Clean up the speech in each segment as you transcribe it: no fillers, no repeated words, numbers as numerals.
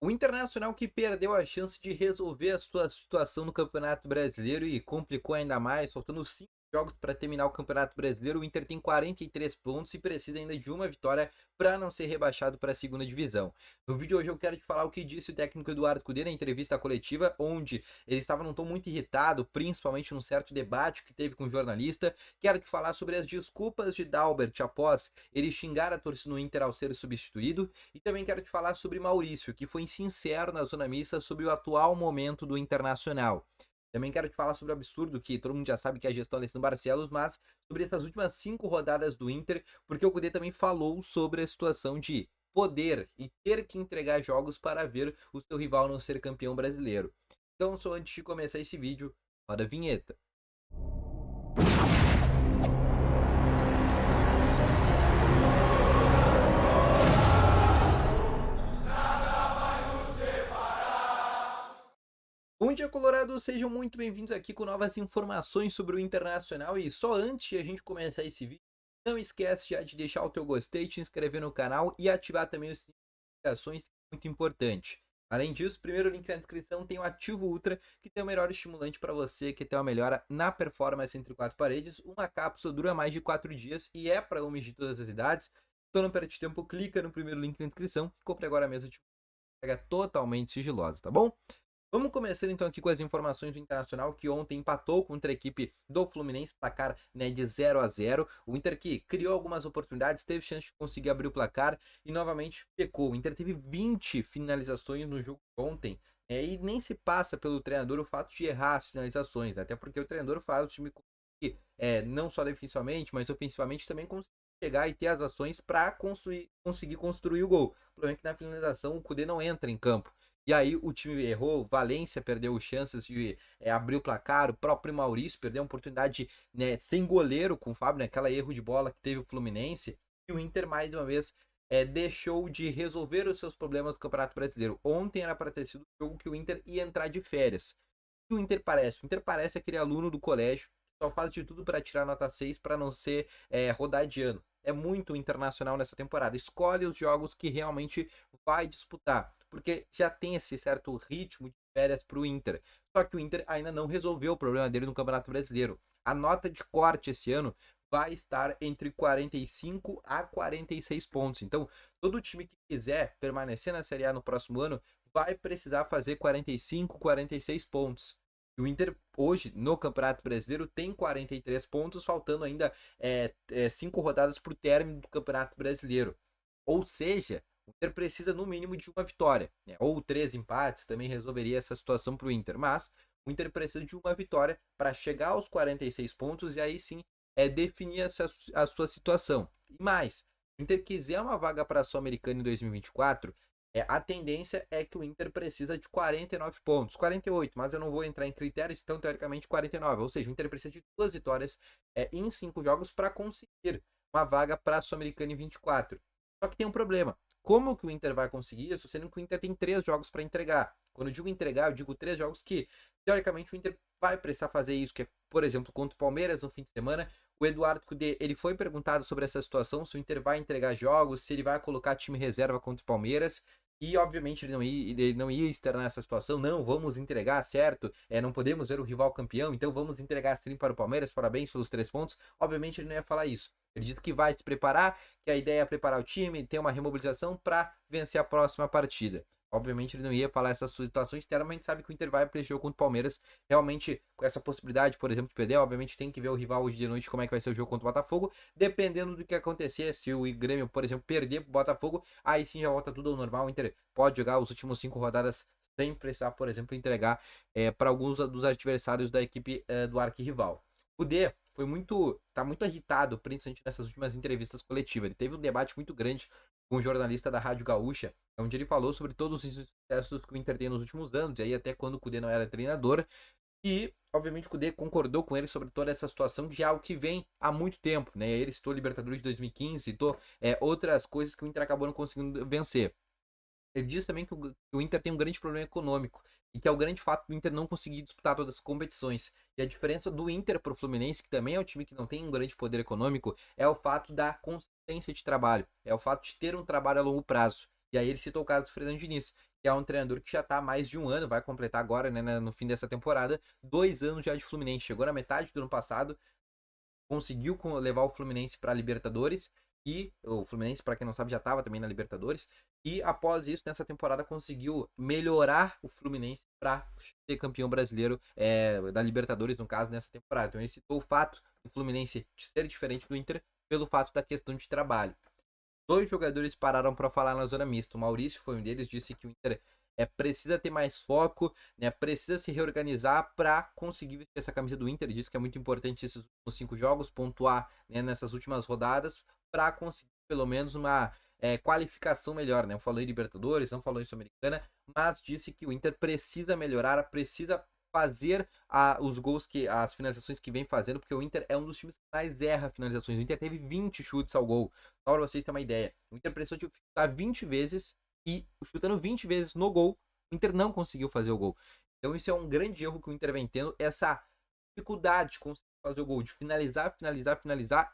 O Internacional que perdeu a chance de resolver a sua situação no Campeonato Brasileiro e complicou ainda mais, faltando 5 jogos para terminar o Campeonato Brasileiro. O Inter tem 43 pontos e precisa ainda de uma vitória para não ser rebaixado para a segunda divisão. No vídeo de hoje eu quero te falar o que disse o técnico Eduardo Cudê na entrevista coletiva, onde ele estava num tom muito irritado, principalmente num certo debate que teve com o jornalista. Quero te falar sobre as desculpas de Dalbert após ele xingar a torcida do Inter ao ser substituído. E também quero te falar sobre Maurício, que foi sincero na zona mista sobre o atual momento do Internacional. Também quero te falar sobre o absurdo que todo mundo já sabe que é a gestão Alessandro Barcelos, mas sobre essas últimas 5 rodadas do Inter, porque o Cudê também falou sobre a situação de poder e ter que entregar jogos para ver o seu rival não ser campeão brasileiro. Então, só antes de começar esse vídeo, roda a vinheta. Bom dia, Colorado! Sejam muito bem-vindos aqui com novas informações sobre o Internacional. E só antes de a gente começar esse vídeo, não esquece já de deixar o teu gostei, te inscrever no canal e ativar também as notificações, que é muito importante. Além disso, primeiro link na descrição tem o Ativo Ultra, que tem o melhor estimulante para você que tem uma melhora na performance entre 4 paredes. Uma cápsula dura mais de 4 dias e é para homens de todas as idades. Então não perde tempo, clica no primeiro link na descrição e compre agora mesmo de forma totalmente sigilosa, tá bom? Vamos começar então aqui com as informações do Internacional, que ontem empatou contra a equipe do Fluminense, placar, né, de 0-0. O Inter que criou algumas oportunidades, teve chance de conseguir abrir o placar e novamente pecou. O Inter teve 20 finalizações no jogo ontem, e nem se passa pelo treinador o fato de errar as finalizações, até porque o treinador faz o time conseguir, não só defensivamente, mas ofensivamente também conseguir chegar e ter as ações para conseguir construir o gol. O problema é que na finalização o Cudê não entra em campo. E aí o time errou, Valência perdeu chances de abrir o placar, o próprio Maurício perdeu uma oportunidade, né, sem goleiro com o Fábio, né, aquela erro de bola que teve o Fluminense. E o Inter mais uma vez deixou de resolver os seus problemas do Campeonato Brasileiro. Ontem era para ter sido o jogo que o Inter ia entrar de férias. O Inter parece? O Inter parece aquele aluno do colégio que só faz de tudo para tirar nota 6 para não ser rodar de ano. É muito Internacional nessa temporada. Escolhe os jogos que realmente vai disputar, porque já tem esse certo ritmo de férias para o Inter. Só que o Inter ainda não resolveu o problema dele no Campeonato Brasileiro. A nota de corte esse ano vai estar entre 45 a 46 pontos. Então, todo time que quiser permanecer na Série A no próximo ano vai precisar fazer 45, 46 pontos. E o Inter hoje no Campeonato Brasileiro tem 43 pontos, faltando ainda 5 rodadas para o término do Campeonato Brasileiro. Ou seja, o Inter precisa no mínimo de uma vitória, né? Ou 3 empates também resolveria essa situação para o Inter. Mas o Inter precisa de uma vitória para chegar aos 46 pontos e aí sim definir a sua situação. E mais, se o Inter quiser uma vaga para a Sul-Americana em 2024, a tendência é que o Inter precisa de 49 pontos, 48, mas eu não vou entrar em critérios, então teoricamente 49. Ou seja, o Inter precisa de 2 vitórias em 5 jogos para conseguir uma vaga para a Sul-Americana em 24. Só que tem um problema. Como que o Inter vai conseguir isso, sendo que o Inter tem 3 jogos para entregar? Quando eu digo entregar, eu digo 3 jogos que, teoricamente, o Inter vai precisar fazer isso, que é, por exemplo, contra o Palmeiras no fim de semana. O Eduardo Cudê, ele foi perguntado sobre essa situação, se o Inter vai entregar jogos, se ele vai colocar time reserva contra o Palmeiras. E, obviamente, ele não ia externar essa situação. Não, vamos entregar, certo? Não podemos ver o rival campeão, então vamos entregar sim para o Palmeiras. Parabéns pelos 3 pontos. Obviamente, ele não ia falar isso. Ele disse que vai se preparar, que a ideia é preparar o time, ter uma remobilização para vencer a próxima partida. Obviamente ele não ia falar essa situação externa, mas a gente sabe que o Inter vai para esse jogo contra o Palmeiras, realmente com essa possibilidade, por exemplo, de perder. Obviamente tem que ver o rival hoje de noite, como é que vai ser o jogo contra o Botafogo, dependendo do que acontecer. Se o Grêmio, por exemplo, perder pro Botafogo, aí sim já volta tudo ao normal. O Inter pode jogar os últimos 5 rodadas sem precisar, por exemplo, entregar para alguns dos adversários da equipe do arquirrival. O D tá muito irritado, principalmente nessas últimas entrevistas coletivas. Ele teve um debate muito grande com um jornalista da Rádio Gaúcha, onde ele falou sobre todos os sucessos que o Inter tem nos últimos anos, e aí até quando o Cudê não era treinador. E, obviamente, o Cudê concordou com ele sobre toda essa situação, que já é algo que vem há muito tempo, né? Ele citou Libertadores de 2015, citou outras coisas que o Inter acabou não conseguindo vencer. Ele diz também que o Inter tem um grande problema econômico e que é o grande fato do Inter não conseguir disputar todas as competições. E a diferença do Inter para o Fluminense, que também é um time que não tem um grande poder econômico, é o fato da consistência de trabalho, é o fato de ter um trabalho a longo prazo. E aí ele citou o caso do Fernando Diniz. que é um treinador que já tá há mais de um ano, vai completar agora, né, no fim dessa temporada, 2 anos já de Fluminense. Chegou na metade do ano passado, conseguiu levar o Fluminense para a Libertadores, e o Fluminense, para quem não sabe, já estava também na Libertadores, e após isso, nessa temporada, conseguiu melhorar o Fluminense para ser campeão brasileiro da Libertadores, no caso, nessa temporada. Então ele citou o fato do Fluminense ser diferente do Inter pelo fato da questão de trabalho. 2 jogadores pararam para falar na zona mista. O Maurício foi um deles, disse que o Inter precisa ter mais foco, né? Precisa se reorganizar para conseguir vestir essa camisa do Inter. Ele disse que é muito importante esses últimos 5 jogos, pontuar, né, nessas últimas rodadas para conseguir pelo menos uma qualificação melhor, né? Não falou em Libertadores, não falou em Sul-Americana, mas disse que o Inter precisa melhorar, precisa fazer os gols, as finalizações que vem fazendo, porque o Inter é um dos times que mais erra finalizações. O Inter teve 20 chutes ao gol, só para vocês terem uma ideia. O Inter precisou de chutar 20 vezes e chutando 20 vezes no gol, o Inter não conseguiu fazer o gol. Então isso é um grande erro que o Inter vem tendo, essa dificuldade de conseguir fazer o gol, de finalizar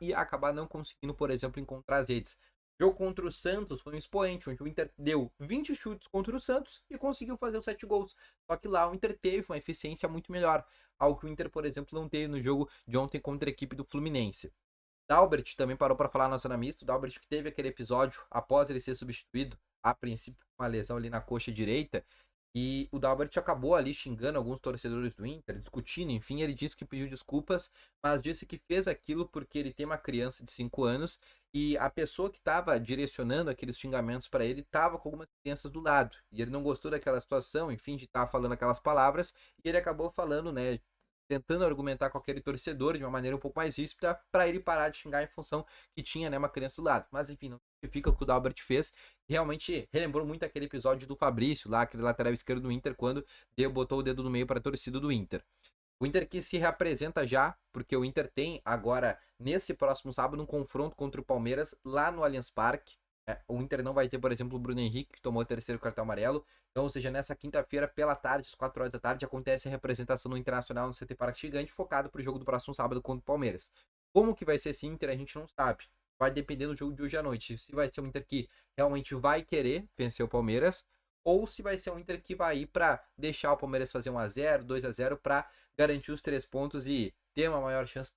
e acabar não conseguindo, por exemplo, encontrar as redes. O jogo contra o Santos foi um expoente, onde o Inter deu 20 chutes contra o Santos e conseguiu fazer os 7 gols. Só que lá o Inter teve uma eficiência muito melhor, algo que o Inter, por exemplo, não teve no jogo de ontem contra a equipe do Fluminense. Dalbert também parou para falar na zona mista. O Dalbert que teve aquele episódio após ele ser substituído, a princípio com uma lesão ali na coxa direita, e o Dalbert acabou ali xingando alguns torcedores do Inter, discutindo, enfim, ele disse que pediu desculpas, mas disse que fez aquilo porque ele tem uma criança de 5 anos e a pessoa que estava direcionando aqueles xingamentos para ele estava com algumas crianças do lado, e ele não gostou daquela situação, enfim, de estar falando aquelas palavras, e ele acabou falando, né, tentando argumentar com aquele torcedor de uma maneira um pouco mais ríspida para ele parar de xingar em função que tinha, né, uma criança do lado. Mas enfim, não significa o que o Dalbert fez. Realmente relembrou muito aquele episódio do Fabrício, lá, aquele lateral esquerdo do Inter, quando botou o dedo no meio para a torcida do Inter. O Inter que se reapresenta já, porque o Inter tem agora, nesse próximo sábado, um confronto contra o Palmeiras lá no Allianz Parque. O Inter não vai ter, por exemplo, o Bruno Henrique, que tomou o 3º cartão amarelo. Então, ou seja, nessa quinta-feira, pela tarde, às 4 horas da tarde, acontece a representação do Internacional no CT Parque Gigante, focado para o jogo do próximo sábado contra o Palmeiras. Como que vai ser esse Inter, a gente não sabe. Vai depender do jogo de hoje à noite. Se vai ser um Inter que realmente vai querer vencer o Palmeiras, ou se vai ser um Inter que vai ir para deixar o Palmeiras fazer 1-0, 2-0, para garantir os 3 pontos e ter uma maior chance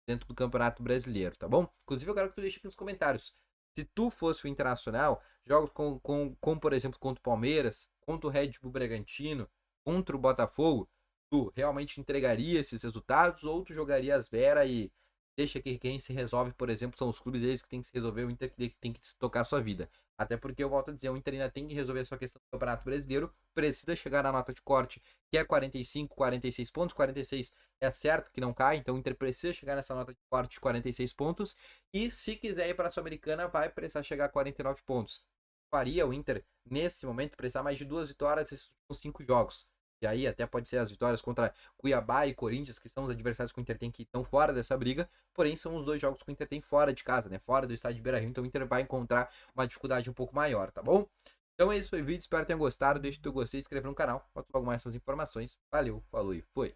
dentro do Campeonato Brasileiro, tá bom? Inclusive, eu quero que tu deixe aqui nos comentários. Se tu fosse o Internacional, jogos com, por exemplo, contra o Palmeiras, contra o Red Bull Bragantino, contra o Botafogo, tu realmente entregaria esses resultados ou tu jogaria as Vera e deixa que quem se resolve, por exemplo, são os clubes eles que tem que se resolver, o Inter que tem que tocar a sua vida. Até porque eu volto a dizer, o Inter ainda tem que resolver a sua questão do Campeonato Brasileiro, precisa chegar na nota de corte, que é 45, 46 pontos, 46 é certo que não cai, então o Inter precisa chegar nessa nota de corte de 46 pontos, e se quiser ir para a Sul-Americana, vai precisar chegar a 49 pontos. Faria o Inter, nesse momento, precisar mais de 2 vitórias nesses últimos 5 jogos. E aí até pode ser as vitórias contra Cuiabá e Corinthians, que são os adversários que o Inter tem que estão fora dessa briga, porém são os 2 jogos que o Inter tem fora de casa, né? Fora do estádio de Beira-Rio, então o Inter vai encontrar uma dificuldade um pouco maior, tá bom? Então esse foi o vídeo, espero que tenham gostado, deixa o teu gostei, se inscrever no canal, boto logo mais suas informações. Valeu, falou e foi!